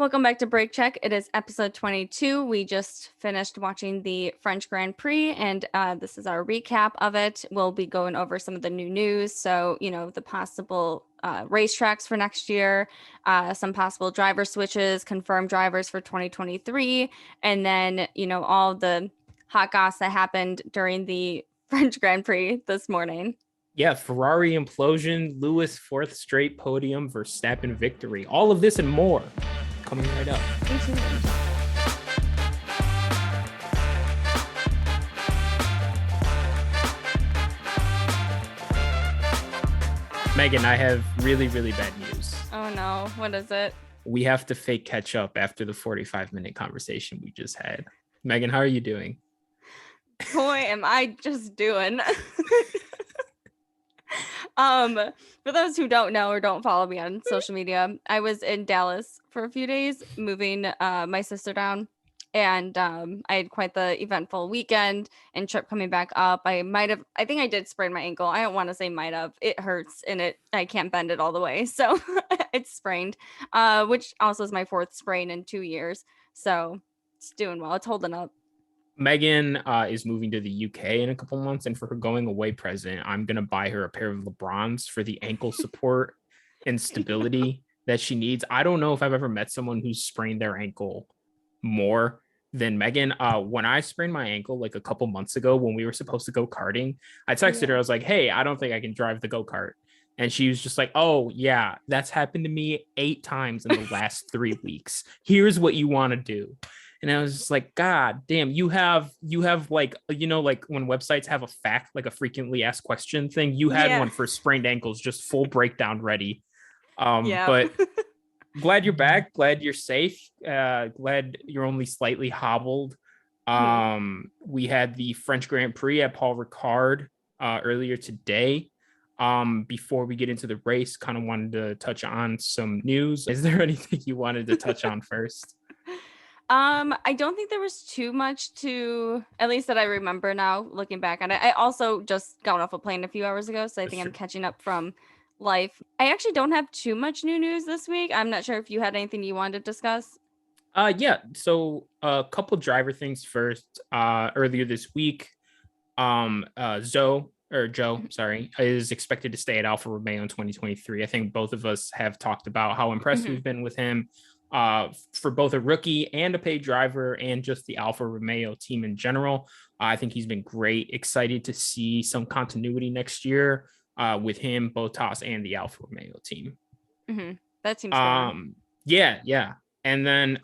Welcome back to Break Check. It is episode 22. We just finished watching the French Grand Prix, and this is our recap of it. We'll be going over some of the new news. So, the possible racetracks for next year, some possible driver switches, confirmed drivers for 2023, and then, all the hot goss that happened during the French Grand Prix this morning. Yeah, Ferrari implosion, Lewis fourth straight podium, Verstappen victory. All of this and more coming right up. Megan, I have really, really bad news. Oh no, what is it? We have to fake catch up after the 45-minute conversation we just had. Megan, how are you doing? Boy, am I just doing. For those who don't know or don't follow me on social media, I was in Dallas for a few days moving my sister down, and I had quite the eventful weekend and trip coming back up. I think I did sprain my ankle. I don't want to say might have. It hurts and I can't bend it all the way, so it's sprained, which also is my fourth sprain in 2 years. So it's doing well. It's holding up. Megan is moving to the UK in a couple months, and for her going away present, I'm going to buy her a pair of LeBrons for the ankle support and stability that she needs. I don't know if I've ever met someone who's sprained their ankle more than Megan. When I sprained my ankle like a couple months ago when we were supposed to go karting, I texted her. I was like, hey, I don't think I can drive the go-kart. And she was just like, oh, yeah, that's happened to me 8 times in the last 3 weeks. Here's what you want to do. And I was just like, God damn, you have like, like when websites have a fact, like a frequently asked question thing, you had one for sprained ankles, just full breakdown ready. But glad you're back. Glad you're safe. Glad you're only slightly hobbled. We had the French Grand Prix at Paul Ricard earlier today. Before we get into the race, kind of wanted to touch on some news. Is there anything you wanted to touch on first? I don't think there was too much to, at least that I remember now, looking back on it. I also just got off a plane a few hours ago, so I think I'm catching up from life. I actually don't have too much new news this week. I'm not sure if you had anything you wanted to discuss. Yeah. So a couple driver things first. Earlier this week, Zhou, is expected to stay at Alfa Romeo in 2023. I think both of us have talked about how impressed we've been with him. For both a rookie and a paid driver and just the Alfa Romeo team in general. I think he's been great. Excited to see some continuity next year with him, both Haas and the Alfa Romeo team. That seems good. Yeah. And then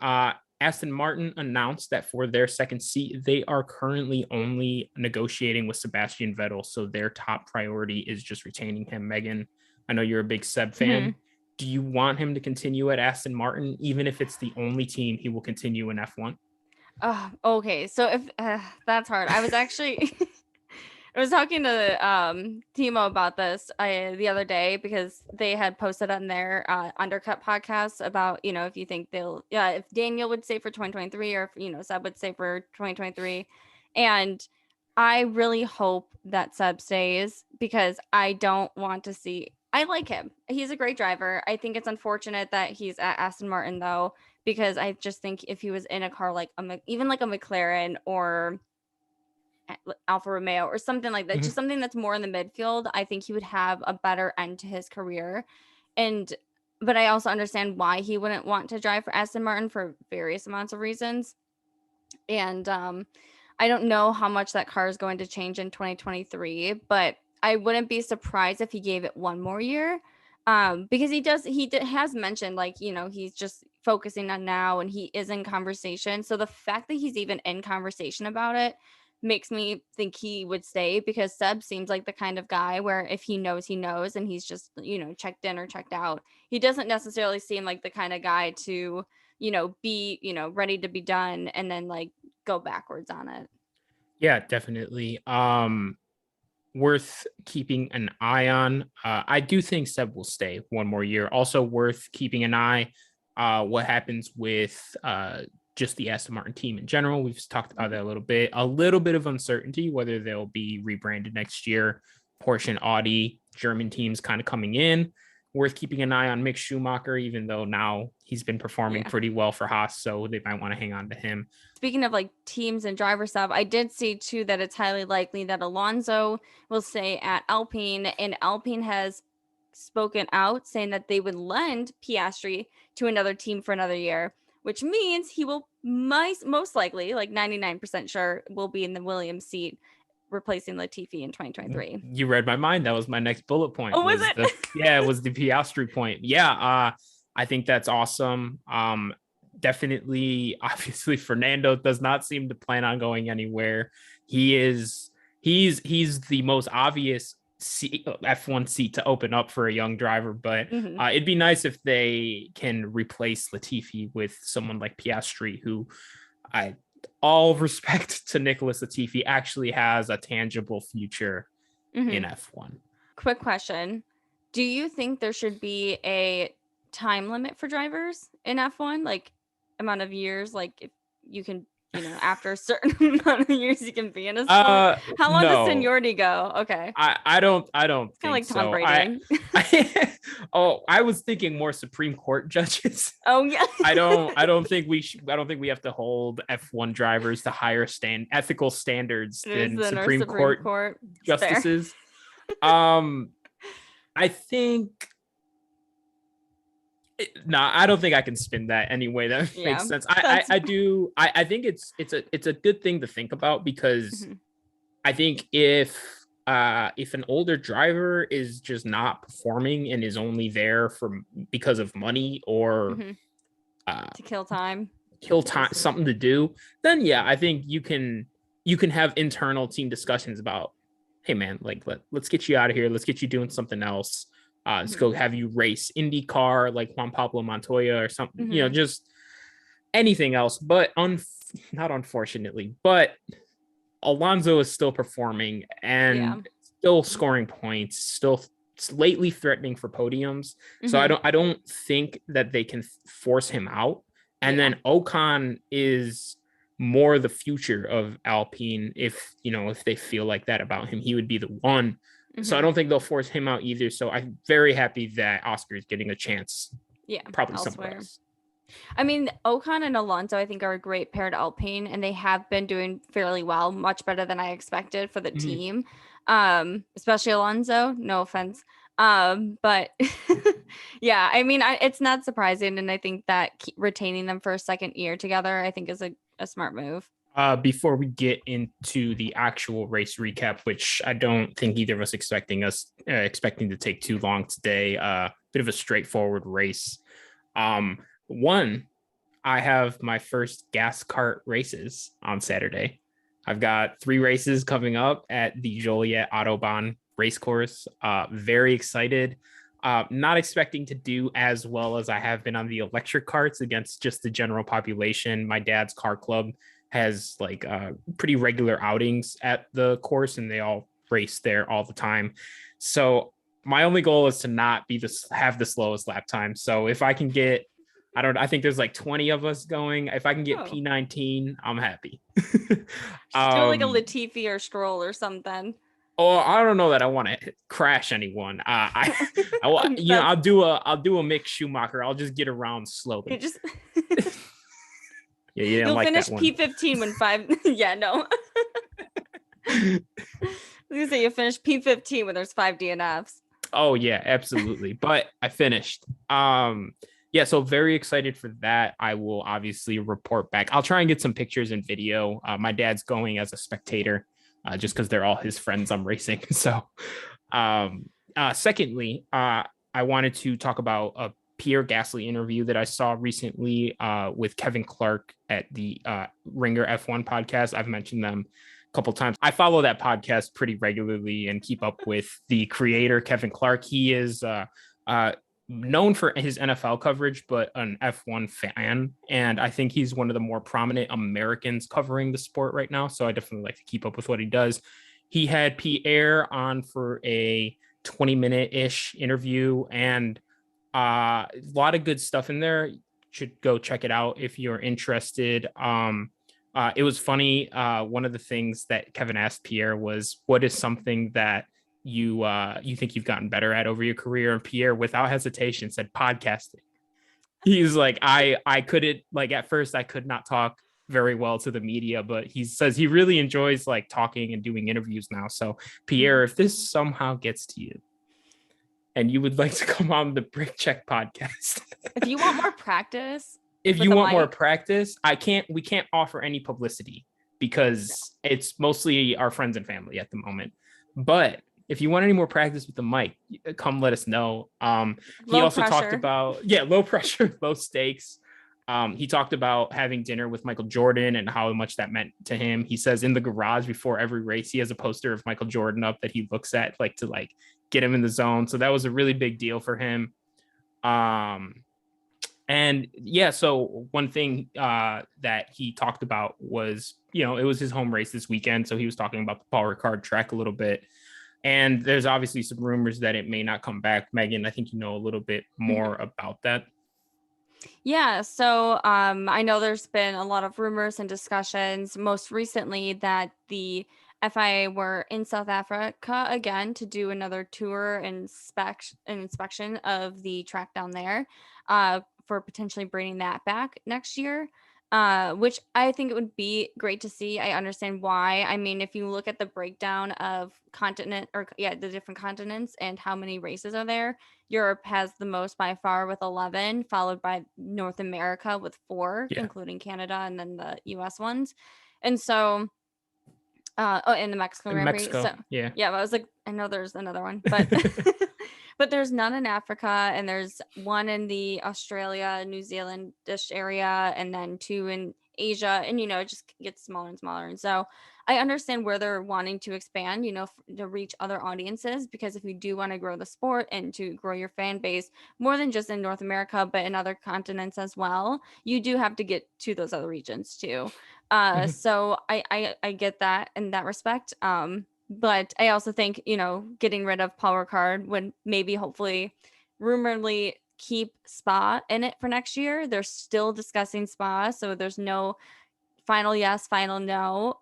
Aston Martin announced that for their second seat, they are currently only negotiating with Sebastian Vettel. So their top priority is just retaining him. Megan, I know you're a big Seb fan. Do you want him to continue at Aston Martin, even if it's the only team he will continue in F1? Okay. So if that's hard. I was actually I was talking to Timo about this the other day because they had posted on their Undercut podcast about, if you think if Daniel would stay for 2023 or if, Seb would stay for 2023. And I really hope that Seb stays because I don't want to see. I like him. He's a great driver. I think it's unfortunate that he's at Aston Martin, though, because I just think if he was in a car like even like a McLaren or Alfa Romeo or something like that, just something that's more in the midfield, I think he would have a better end to his career. But I also understand why he wouldn't want to drive for Aston Martin for various amounts of reasons. And I don't know how much that car is going to change in 2023, but I wouldn't be surprised if he gave it one more year, because he has mentioned, like, he's just focusing on now and he is in conversation. So the fact that he's even in conversation about it makes me think he would stay, because Seb seems like the kind of guy where if he knows, and he's just, checked in or checked out. He doesn't necessarily seem like the kind of guy to, be, ready to be done and then like go backwards on it. Yeah, definitely. Worth keeping an eye on. I do think Seb will stay one more year. Also worth keeping an eye what happens with just the Aston Martin team in general. We've talked about that a little bit of uncertainty, whether they'll be rebranded next year. Porsche and Audi, German teams kind of coming in. worth keeping an eye on Mick Schumacher, even though now he's been performing Yeah. pretty well for Haas, so they might want to hang on to him. Speaking of like teams and driver stuff, I did see too that it's highly likely that Alonso will stay at Alpine, and Alpine has spoken out saying that they would lend Piastri to another team for another year, which means he will most likely, like 99% sure, will be in the Williams seat replacing Latifi in 2023. You read my mind. That was my next bullet point. Oh, was it? It was the Piastri point. Yeah, I think that's awesome. Definitely, obviously, Fernando does not seem to plan on going anywhere. He's the most obvious F1 seat to open up for a young driver, but it'd be nice if they can replace Latifi with someone like Piastri, who all respect to Nicholas Latifi, actually has a tangible future in F1. Quick question. Do you think there should be a time limit for drivers in F1? Like amount of years, like if you can, after a certain amount of years you can be in a sport? How long does seniority go? Okay. I don't think kind of like so. Tom Brady. I was thinking more Supreme Court judges. Oh yeah. I don't think we have to hold F1 drivers to higher ethical standards than Supreme Court justices. I think I don't think I can spin that anyway. That makes sense. I do. I think it's a good thing to think about, because I think if an older driver is just not performing and is only there because of money or to kill time, something to do, then yeah, I think you can have internal team discussions about, hey man, like let's get you out of here. Let's get you doing something else. Let's go have you race IndyCar like Juan Pablo Montoya or something, just anything else. But not unfortunately, but Alonso is still performing and still scoring points, still lately threatening for podiums. So I don't think that they can force him out. And then Ocon is more the future of Alpine. If they feel like that about him, he would be the one. So I don't think they'll force him out either. So I'm very happy that Oscar is getting a chance. Yeah, probably elsewhere. somewhere else. I mean, Ocon and Alonso, I think, are a great pair to Alpine, and they have been doing fairly well, much better than I expected for the team. Especially Alonso. No offense. But yeah, I mean, it's not surprising, and I think that retaining them for a second year together, I think, is a smart move. Before we get into the actual race recap, which I don't think either of us expecting to take too long today, bit of a straightforward race. One, I have my first gas kart races on Saturday. I've got 3 races coming up at the Joliet Autobahn racecourse. Very excited. Not expecting to do as well as I have been on the electric karts against just the general population. My dad's car club has like pretty regular outings at the course, and they all race there all the time. So my only goal is to not have the slowest lap time. So if I can get, I think there's like 20 of us going. If I can get P19, I'm happy. Do like a Latifi or Stroll or something. Oh, I don't know that I want to crash anyone. I'll do a Mick Schumacher. I'll just get around slowly. Yeah, you'll like finish P15 when 5. Yeah, no. I was gonna say you finish P15 when there's 5 DNFs. Oh yeah, absolutely. But I finished. Yeah, so very excited for that. I will obviously report back. I'll try and get some pictures and video. My dad's going as a spectator, just because they're all his friends I'm racing. So, secondly, I wanted to talk about a Pierre Gasly interview that I saw recently with Kevin Clark at the Ringer F1 podcast. I've mentioned them a couple times. I follow that podcast pretty regularly and keep up with the creator, Kevin Clark. He is known for his NFL coverage, but an F1 fan. And I think he's one of the more prominent Americans covering the sport right now. So I definitely like to keep up with what he does. He had Pierre on for a 20-minute-ish interview, and a lot of good stuff in there. You should go check it out if you're interested. It was funny. One of the things that Kevin asked Pierre was, what is something that you think you've gotten better at over your career? And Pierre, without hesitation, said podcasting. He's like, I couldn't, like, at first I could not talk very well to the media, but he says he really enjoys like talking and doing interviews now. So Pierre, if this somehow gets to you and you would like to come on the Brick Check podcast, If you want more practice, if with you the want more mic. practice, we can't offer any publicity because it's mostly our friends and family at the moment. But if you want any more practice with the mic, come let us know. He Low also talked pressure. about, low pressure, low stakes. He talked about having dinner with Michael Jordan and how much that meant to him. He says in the garage before every race, he has a poster of Michael Jordan up that he looks at, like, to like get him in the zone. So that was a really big deal for him. And yeah, so one thing that he talked about was, it was his home race this weekend. So he was talking about the Paul Ricard track a little bit. And there's obviously some rumors that it may not come back. Megan, I think you know a little bit more about that. Yeah, so I know there's been a lot of rumors and discussions, most recently that the FIA were in South Africa again to do another tour and inspection of the track down there for potentially bringing that back next year, which I think it would be great to see. I understand why. I mean, if you look at the breakdown of the different continents and how many races are there, Europe has the most by far with 11, followed by North America with 4, including Canada and then the US ones. And so, and the Mexico Grand Prix. Mexico, So, yeah, I was like, I know there's another one, but but there's none in Africa, and there's one in the Australia, New Zealand-ish area, and then 2 in Asia, and it just gets smaller and smaller. And so I understand where they're wanting to expand, to reach other audiences, because if you do want to grow the sport and to grow your fan base more than just in North America, but in other continents as well, you do have to get to those other regions too. So I get that in that respect. But I also think, getting rid of Paul Ricard would maybe hopefully rumoredly keep Spa in it for next year. They're still discussing Spa, so there's no final yes, final no.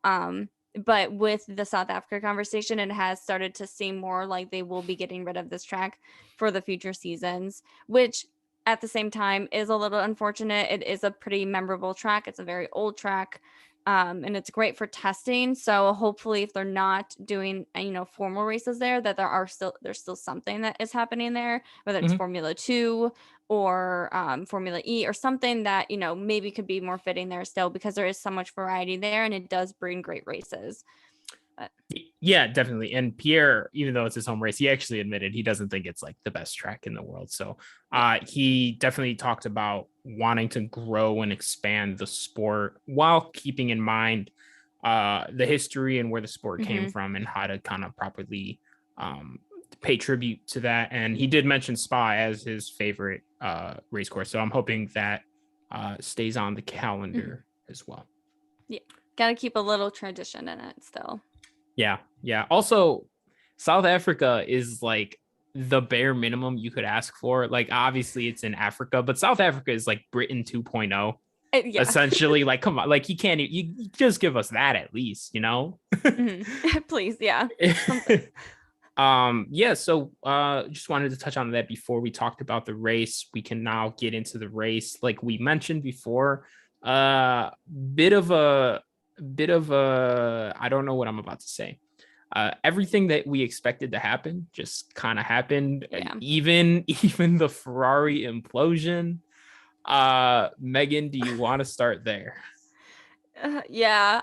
But with the South Africa conversation, it has started to seem more like they will be getting rid of this track for the future seasons, which at the same time is a little unfortunate. It is a pretty memorable track. It's a very old track. And it's great for testing. So hopefully, if they're not doing formal races there, that there's still something that is happening there, whether it's Formula 2 or Formula E or something that maybe could be more fitting there still, because there is so much variety there and it does bring great races. But yeah, definitely. And Pierre, even though it's his home race, he actually admitted he doesn't think it's like the best track in the world. So he definitely talked about wanting to grow and expand the sport while keeping in mind the history and where the sport came from and how to kind of properly pay tribute to that. And he did mention Spa as his favorite race course. So I'm hoping that stays on the calendar as well. Yeah, got to keep a little tradition in it still. Yeah. Also, South Africa is like the bare minimum you could ask for. Like, obviously it's in Africa, but South Africa is like Britain 2.0. Yeah. Essentially. Like, come on, like you just give us that at least, Please, yeah. So just wanted to touch on that before we talked about the race. We can now get into the race. Like we mentioned before, bit of a I don't know what I'm about to say. Everything that we expected to happen just kind of happened. Even the Ferrari implosion. Megan, do you want to start there? Yeah.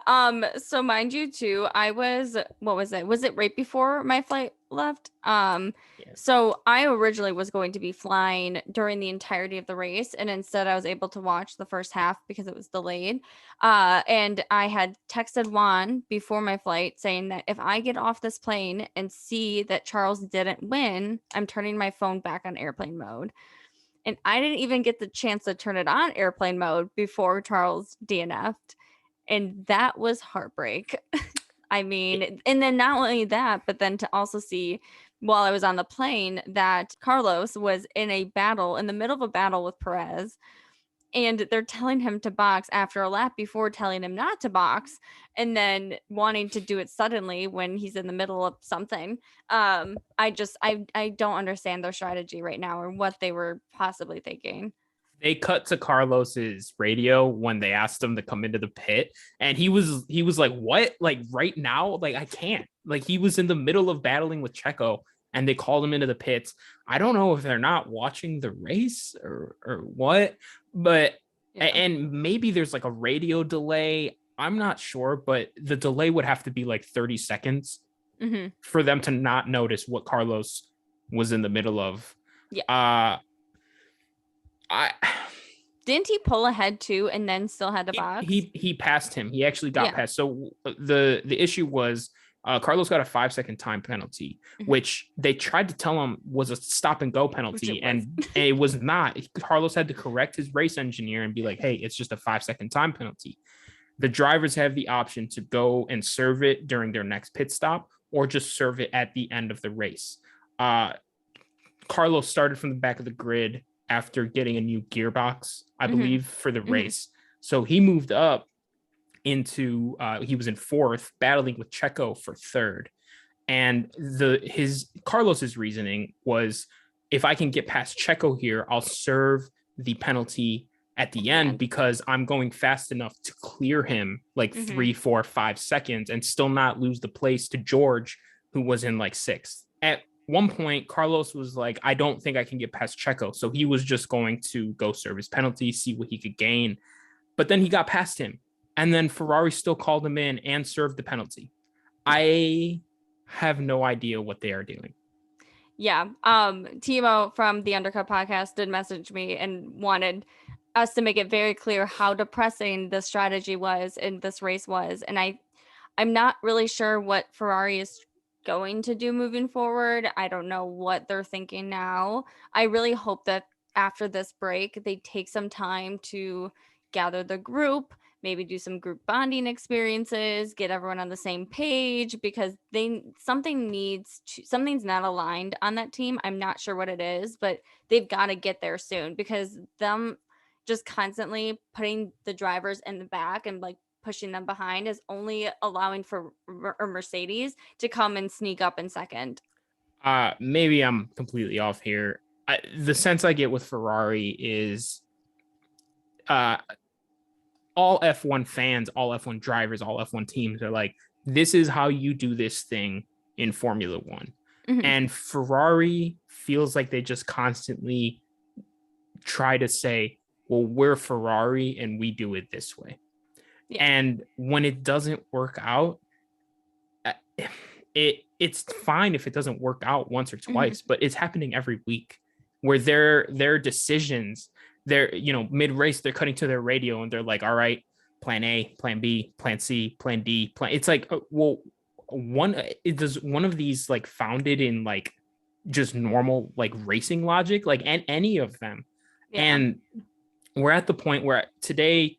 So mind you too, what was it? Was it right before my flight left? So I originally was going to be flying during the entirety of the race, and instead I was able to watch the first half because it was delayed. And I had texted Juan before my flight saying that if I get off this plane and see that Charles didn't win, I'm turning my phone back on airplane mode. And I didn't even get the chance to turn it on airplane mode before Charles DNF'd. And that was heartbreak. I mean, and then not only that, but then to also see while I was on the plane that Carlos was in the middle of a battle with Perez. and they're telling him to box after a lap before telling him not to box, and then wanting to do it suddenly when he's in the middle of something. I don't understand their strategy right now or what they were possibly thinking. They cut to Carlos's radio when they asked him to come into the pit, and he was like, "What? Like right now? Like I can't." Like he was in the middle of battling with Checo, and they called him into the pits. I don't know if they're not watching the race or what, but Yeah. and maybe there's like a radio delay. I'm not sure, but the delay would have to be like 30 seconds Mm-hmm. for them to not notice what Carlos was in the middle of. Yeah. I Didn't he pull ahead too and then still had to box? he passed him. He actually got past. So the issue was Carlos got a 5-second time penalty, which they tried to tell him was a stop and go penalty, and it was not. Carlos had to correct his race engineer and be like, "Hey, it's just a 5-second time penalty." The drivers have the option to go and serve it during their next pit stop, or just serve it at the end of the race. Carlos started from the back of the grid after getting a new gearbox, I believe, for the race. So he moved up into he was in fourth, battling with Checo for third. And his Carlos's reasoning was, if I can get past Checo here, I'll serve the penalty at the end because I'm going fast enough to clear him like 3, 4, 5 seconds and still not lose the place to George, who was in like sixth. At one point, Carlos was like, I don't think I can get past Checo. So he was just going to go serve his penalty, see what he could gain. But then he got past him. And then Ferrari still called him in and served the penalty. I have no idea what they are doing. Yeah. Timo from the Undercut podcast did message me and wanted us to make it very clear how depressing the strategy was in this race was. And I'm not really sure what Ferrari is going to do moving forward. I don't know what they're thinking now. I really hope that after this break, they take some time to gather the group, maybe do some group bonding experiences, get everyone on the same page, because something's not aligned on that team. I'm not sure what it is, but they've got to get there soon, because them just constantly putting the drivers in the back and like pushing them behind is only allowing for Mercedes to come and sneak up in second. Maybe I'm completely off here. The sense I get with Ferrari is all F1 fans, all F1 drivers, all F1 teams are like, this is how you do this thing in Formula One. And Ferrari feels like they just constantly try to say, well, we're Ferrari and we do it this way. Yeah. And when it doesn't work out, it's fine if it doesn't work out once or twice, but it's happening every week where their decisions, they're, mid-race, they're cutting to their radio and they're like, all right, plan A, plan B, plan C, plan D, it's like, well, does one of these like founded in like just normal like racing logic, like any of them? Yeah. And we're at the point where today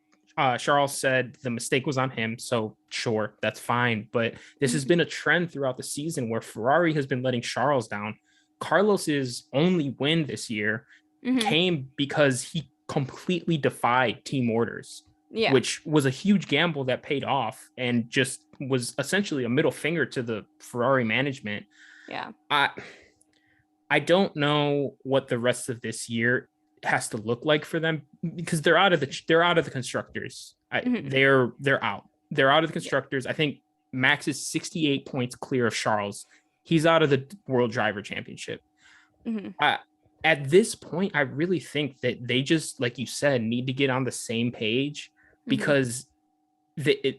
Charles said the mistake was on him, so sure, that's fine, but this has been a trend throughout the season where Ferrari has been letting Charles down. Carlos's only win this year came because he completely defied team orders, which was a huge gamble that paid off and just was essentially a middle finger to the Ferrari management. Yeah. I don't know what the rest of this year has to look like for them, because they're out of the constructors. They're out of the constructors. I think Max is 68 points clear of Charles. He's out of the World Driver Championship. At this point, I really think that they just, like you said, need to get on the same page, because they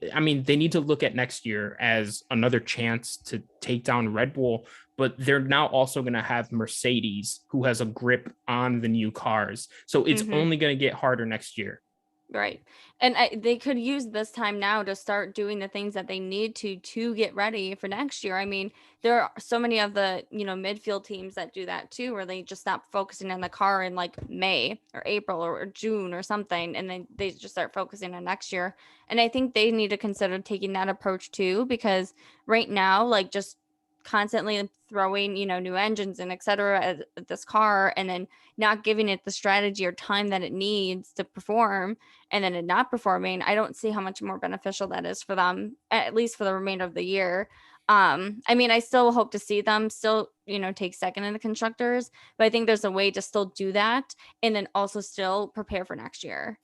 need to look at next year as another chance to take down Red Bull, but they're now also going to have Mercedes, who has a grip on the new cars. So it's only going to get harder next year. Right. And they could use this time now to start doing the things that they need to get ready for next year. I mean, there are so many of the, midfield teams that do that too, where they just stop focusing on the car in like May or April or June or something, and then they just start focusing on next year. And I think they need to consider taking that approach too, because right now, like, just constantly throwing, new engines and et cetera at this car, and then not giving it the strategy or time that it needs to perform, and then it not performing, I don't see how much more beneficial that is for them, at least for the remainder of the year. I mean, I still hope to see them still, take second in the constructors, but I think there's a way to still do that and then also still prepare for next year.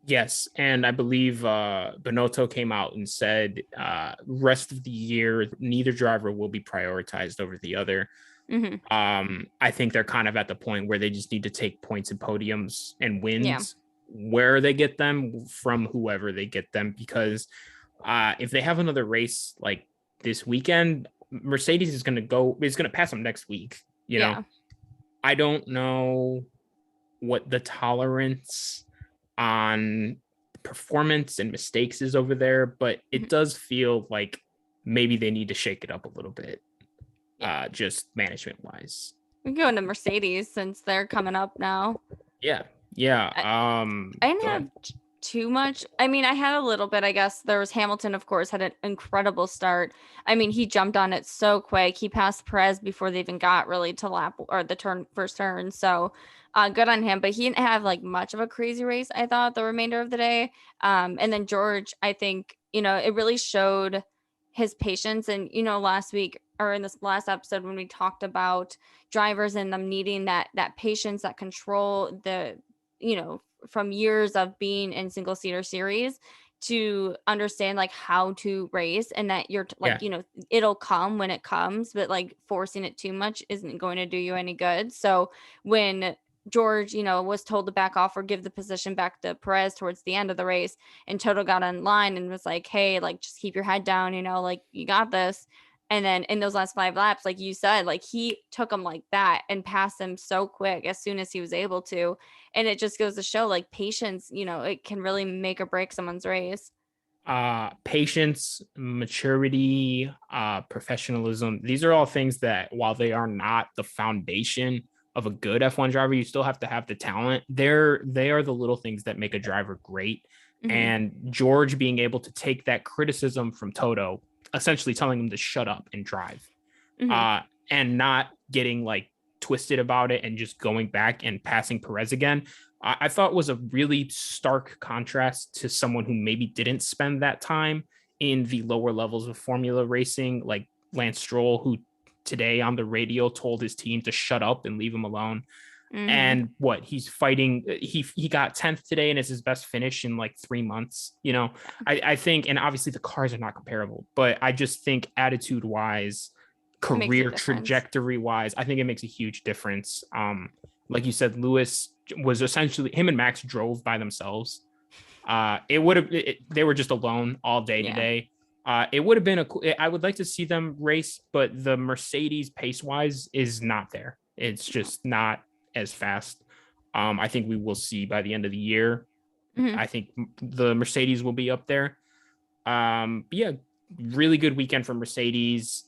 Yes, and I believe Bonotto came out and said rest of the year neither driver will be prioritized over the other. Hmm. I think they're kind of at the point where they just need to take points and podiums and Yeah. wins where they get them from whoever they get them, because if they have another race like this weekend, Mercedes is going to pass them next week. Yeah. I don't know what the tolerance on performance and mistakes is over there, but it does feel like maybe they need to shake it up a little bit, Yeah. just management wise. We can go into Mercedes since they're coming up now. Yeah. Yeah. I, I didn't Go have ahead. too much. I mean, I had a little bit, I guess. There was Hamilton, of course, had an incredible start. I mean, he jumped on it so quick. He passed Perez before they even got really to lap or the first turn. So good on him. But he didn't have like much of a crazy race, I thought, the remainder of the day. And then George, I think, it really showed his patience. And, last week or in this last episode when we talked about drivers and them needing that patience, that control, from years of being in single seater series to understand like how to race, and that you're Yeah. like, it'll come when it comes, but like forcing it too much isn't going to do you any good. So when George, was told to back off or give the position back to Perez towards the end of the race, and Toto got on line and was like, hey, like just keep your head down, like you got this. And then in those last 5 laps, like you said, like he took him like that and passed him so quick as soon as he was able to. And it just goes to show like patience, it can really make or break someone's race. Patience, maturity, professionalism. These are all things that, while they are not the foundation of a good F1 driver, you still have to have the talent. They are the little things that make a driver great. Mm-hmm. And George being able to take that criticism from Toto, essentially telling him to shut up and drive, Mm-hmm. and not getting like twisted about it and just going back and passing Perez again, I thought was a really stark contrast to someone who maybe didn't spend that time in the lower levels of Formula racing, like Lance Stroll, who today on the radio told his team to shut up and leave him alone. Mm-hmm. And what he's fighting, he got 10th today, and it's his best finish in like 3 months. I think, and obviously the cars are not comparable, but I just think attitude wise, It makes a career difference. trajectory wise, I think it makes a huge difference. Like you said, Lewis was essentially, him and Max drove by themselves. They were just alone all day today. It would have been I would like to see them race, but the Mercedes pace wise is not there. It's just not as fast. I think we will see by the end of the year. Mm-hmm. I think the Mercedes will be up there. But yeah, really good weekend for Mercedes.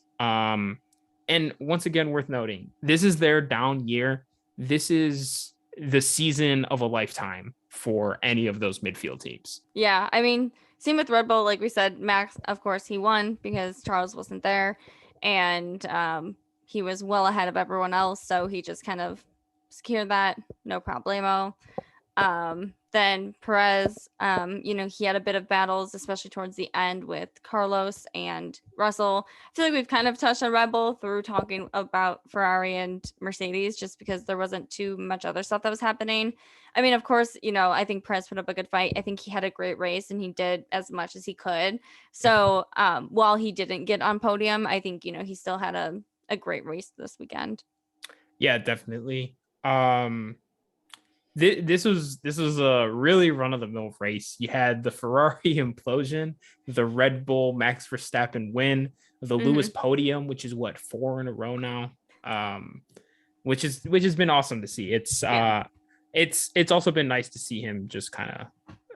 And once again, worth noting, this is their down year. This is the season of a lifetime for any of those midfield teams. Yeah. I mean, same with Red Bull. Like we said, Max, of course, he won because Charles wasn't there. And he was well ahead of everyone else. So he just kind of secured that. No problemo. Then Perez, he had a bit of battles, especially towards the end with Carlos and Russell. I feel like we've kind of touched on Red Bull through talking about Ferrari and Mercedes, just because there wasn't too much other stuff that was happening. I mean, of course, I think Perez put up a good fight. I think he had a great race and he did as much as he could. So while he didn't get on podium, I think, he still had a great race this weekend. Yeah, definitely. This was a really run-of-the-mill race. You had the Ferrari implosion, the Red Bull Max Verstappen win, the Lewis podium, which is what, 4 in a row now, which has been awesome to see. It's also been nice to see him just kind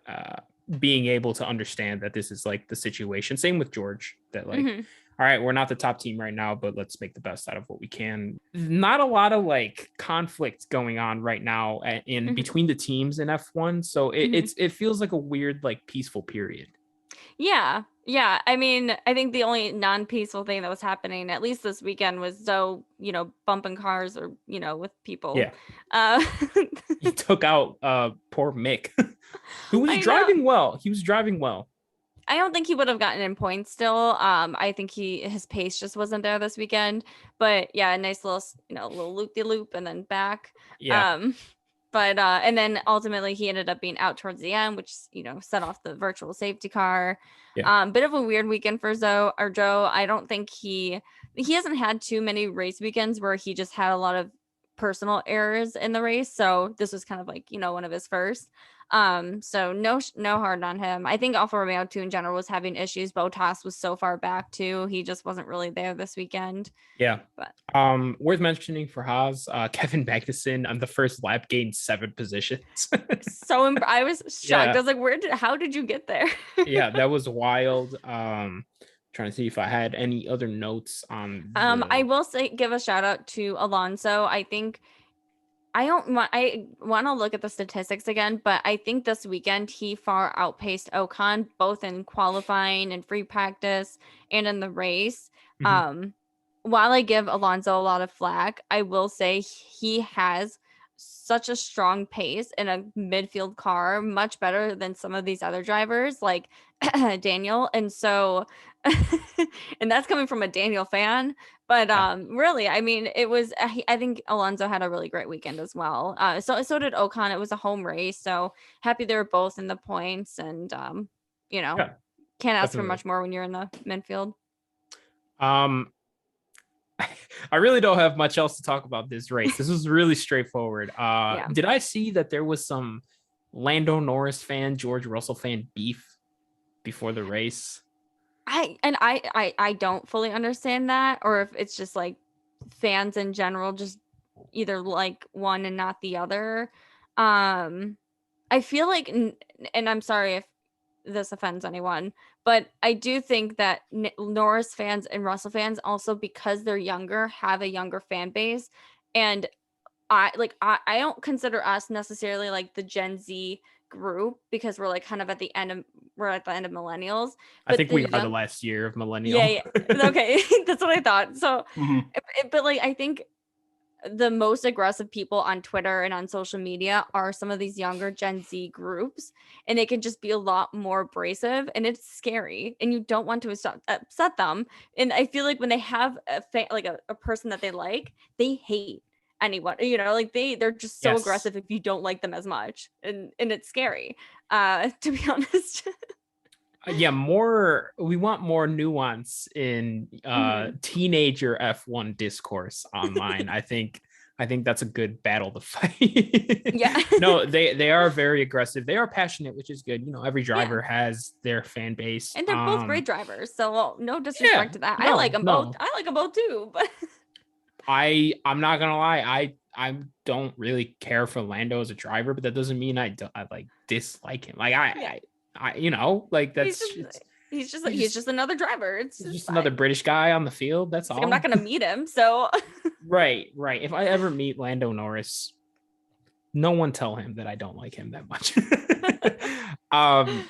of being able to understand that this is like the situation. Same with George, that like, all right, we're not the top team right now, but let's make the best out of what we can. Not a lot of like conflict going on right now in between the teams in F1. So it feels like a weird, like peaceful period. Yeah. Yeah, I mean, I think the only non-peaceful thing that was happening, at least this weekend, was Zoe, bumping cars or, with people. Yeah, Uh, he took out poor Mick, who was I know. driving well. He was driving well. I don't think he would have gotten in points still. I think his pace just wasn't there this weekend. But yeah, a nice little, little loop-de-loop and then back. Yeah, Um, but and then ultimately he ended up being out towards the end, which set off the virtual safety car. yeah. Bit of a weird weekend for Zoe or Joe. I don't think he hasn't had too many race weekends where he just had a lot of personal errors in the race. So this was kind of like one of his first. So no hard on him. I think Alfa Romeo too in general was having issues. Bottas was so far back too. He just wasn't really there this weekend. Yeah. But Worth mentioning for Haas, Kevin Magnussen on the first lap gained 7 positions. I was shocked. Yeah. I was like, how did you get there? Yeah, that was wild. Trying to see if I had any other notes on I will give a shout out to Alonso. I think I want to look at the statistics again, but I think this weekend he far outpaced Ocon both in qualifying and free practice and in the race. Mhm. Um, while I give Alonso a lot of flack, I will say he has such a strong pace in a midfield car, much better than some of these other drivers like Daniel. And so, and that's coming from a Daniel fan. But Yeah. really, I mean, it was. I think Alonso had a really great weekend as well. So did Ocon. It was a home race, so happy they were both in the points, and you know, Yeah, can't ask for definitely. much more when you're in the midfield. Um, I really don't have much else to talk about this race. This was really straightforward. Yeah, Did I see that there was some Lando Norris fan, George Russell fan beef before the race? I don't fully understand that, or if it's just like fans in general just either like one and not the other. I feel like, and I'm sorry if this offends anyone, but I do think that Norris fans and Russell fans also, because they're younger, have a younger fan base. And I don't consider us necessarily like the Gen Z group because we're like kind of we're at the end of millennials, I but think the we are the young last year of yeah, millennial. yeah. Okay, that's what I thought. So, Mhm. but like I think the most aggressive people on Twitter and on social media are some of these younger Gen Z groups, and they can just be a lot more abrasive, and it's scary, and you don't want to upset them. And I feel like when they have a person that they like, they hate anyone. Like they're just so Yes. aggressive if you don't like them as much, and it's scary. To be honest. Yeah, we want more nuance in Mhm. teenager F1 discourse online. I think that's a good battle to fight. Yeah. No, they are very aggressive. They are passionate, which is good. Every Yeah. driver has their fan base. And they're both great drivers, so no Yeah, disrespect to that. I like no, them both. no. I like them both too, but I'm not gonna lie. I don't really care for Lando as a driver, but that doesn't mean I like dislike him. Like yeah, like he's that's just he's he's just just another driver. It's just another fine. British guy on the field. That's It's like I'm not all. gonna meet him, so Right, right. If I ever meet Lando Norris, no one tell him that I don't like him that much.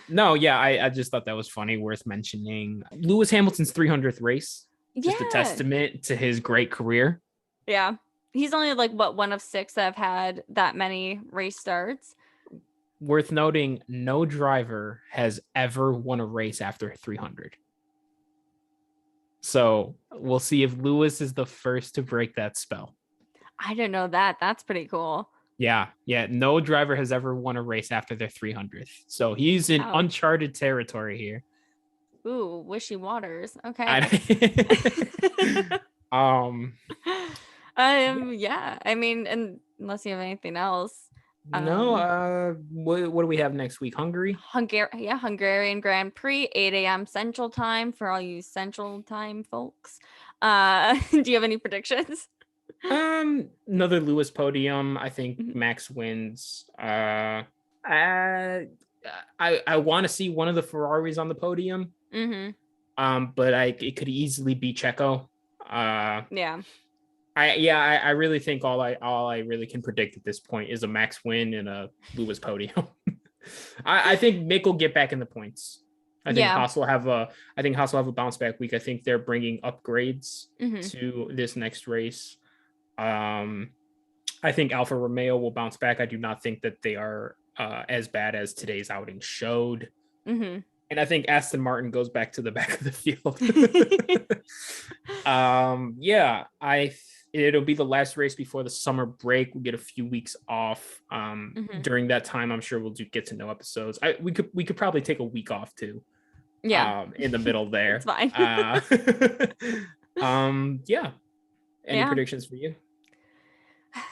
No, yeah, I just thought that was funny, worth mentioning. Lewis Hamilton's 300th race, just a yeah, testament to his great career. yeah. He's only like what one of six that have had that many race starts. Worth noting, no driver has ever won a race after 300. So we'll see if Lewis is the first to break that spell. I didn't know that. That's pretty cool. Yeah, yeah. No driver has ever won a race after their 300th. So he's in Ouch. uncharted territory here. Ooh, wishy waters. Okay. I, um, yeah. Yeah. I mean, and unless you have anything else, No, um, what do we have next week? Hungary? Hungarian Grand Prix, 8 a.m. Central Time for all you Central Time folks. Do you have any predictions? Another Lewis podium. I think Max wins. I want to see one of the Ferraris on the podium. Mm-hmm. But it could easily be Checo. Yeah. I really think all I really can predict at this point is a Max win and a Lewis podium. I think Mick will get back in the points. I think Yeah. Haas will have a bounce back week. I think they're bringing upgrades Hmm. to this next race. Um, I think Alfa Romeo will bounce back. I do not think that they are as bad as today's outing showed. Hmm. And I think Aston Martin goes back to the back of the field. Yeah, it'll be the last race before the summer break. We'll get a few weeks off. Hmm. During that time, I'm sure we'll do get to know episodes. We could probably take a week off too. Yeah. In the middle It's there. fine. Yeah. Any Yeah. predictions for you?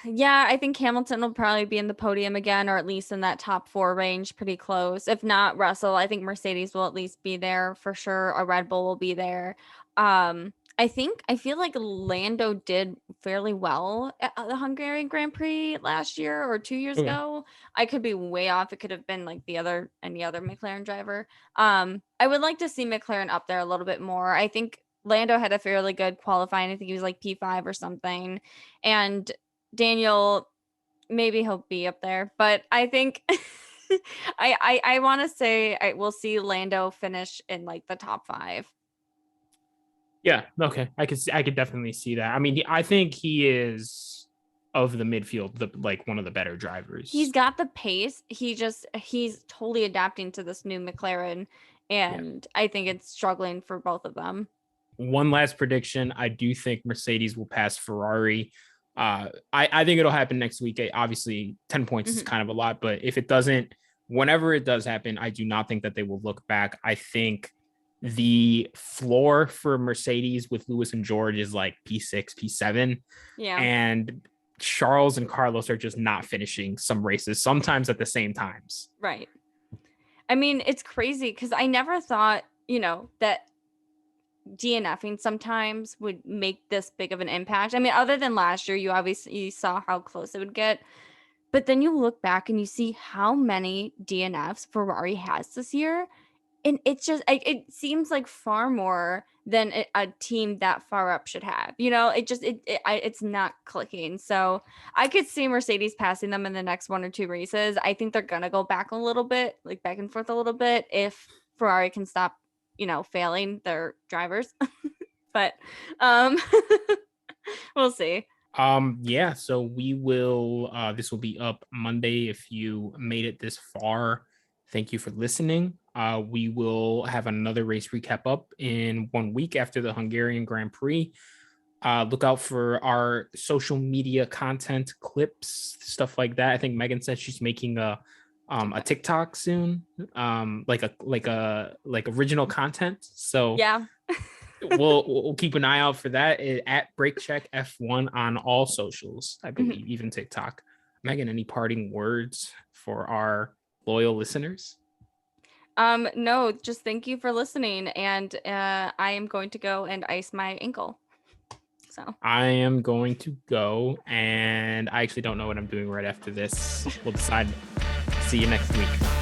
Yeah, I think Hamilton will probably be in the podium again, or at least in that top four range, pretty close. If not Russell, I think Mercedes will at least be there for sure. A Red Bull will be there. I feel like Lando did fairly well at the Hungarian Grand Prix last year or 2 years Okay. ago. I could be way off. It could have been like any other McLaren driver. I would like to see McLaren up there a little bit more. I think Lando had a fairly good qualifying. I think he was like P5 or something. And Daniel, maybe he'll be up there, but I think I want to say I will see Lando finish in like the top five. Yeah. Okay. I could definitely see that. I mean, I think he is of the midfield, like one of the better He's drivers. got the pace. He's totally adapting to this new McLaren, Yeah. and I think it's struggling for both of them. One last prediction. I do think Mercedes will pass Ferrari. I think it'll happen next week. Obviously, 10 points is Hmm. kind of a lot, but if it doesn't, whenever it does happen, I do not think that they will look back. I think the floor for Mercedes with Lewis and George is like P6, P7, Yeah, and Charles and Carlos are just not finishing some races, sometimes at the same times. right. I mean, it's crazy because I never thought, that DNFing sometimes would make this big of an impact. I mean, other than last year, you obviously saw how close it would get. But then you look back and you see how many DNFs Ferrari has this year. And it's just, it seems like far more than a team that far up should have. It's not clicking. So I could see Mercedes passing them in the next one or two races. I think they're going to go back a little bit, like back and forth a little bit, if Ferrari can stop, failing their drivers. But um, we'll see. Yeah, so we will this will be up Monday if you made it this far. Thank you for listening. We will have another race recap up in 1 week after the Hungarian Grand Prix. Look out for our social media content clips, stuff like that. I think Megan said she's making a TikTok soon, like original content. So Yeah. we'll keep an eye out for that at BreakCheck F1 on all socials, I believe, even TikTok. Megan, any parting words for our loyal listeners? No, just thank you for listening. And I am going to go and ice my ankle. So I am going to go, and I actually don't know what I'm doing right after this. We'll decide. See you next week.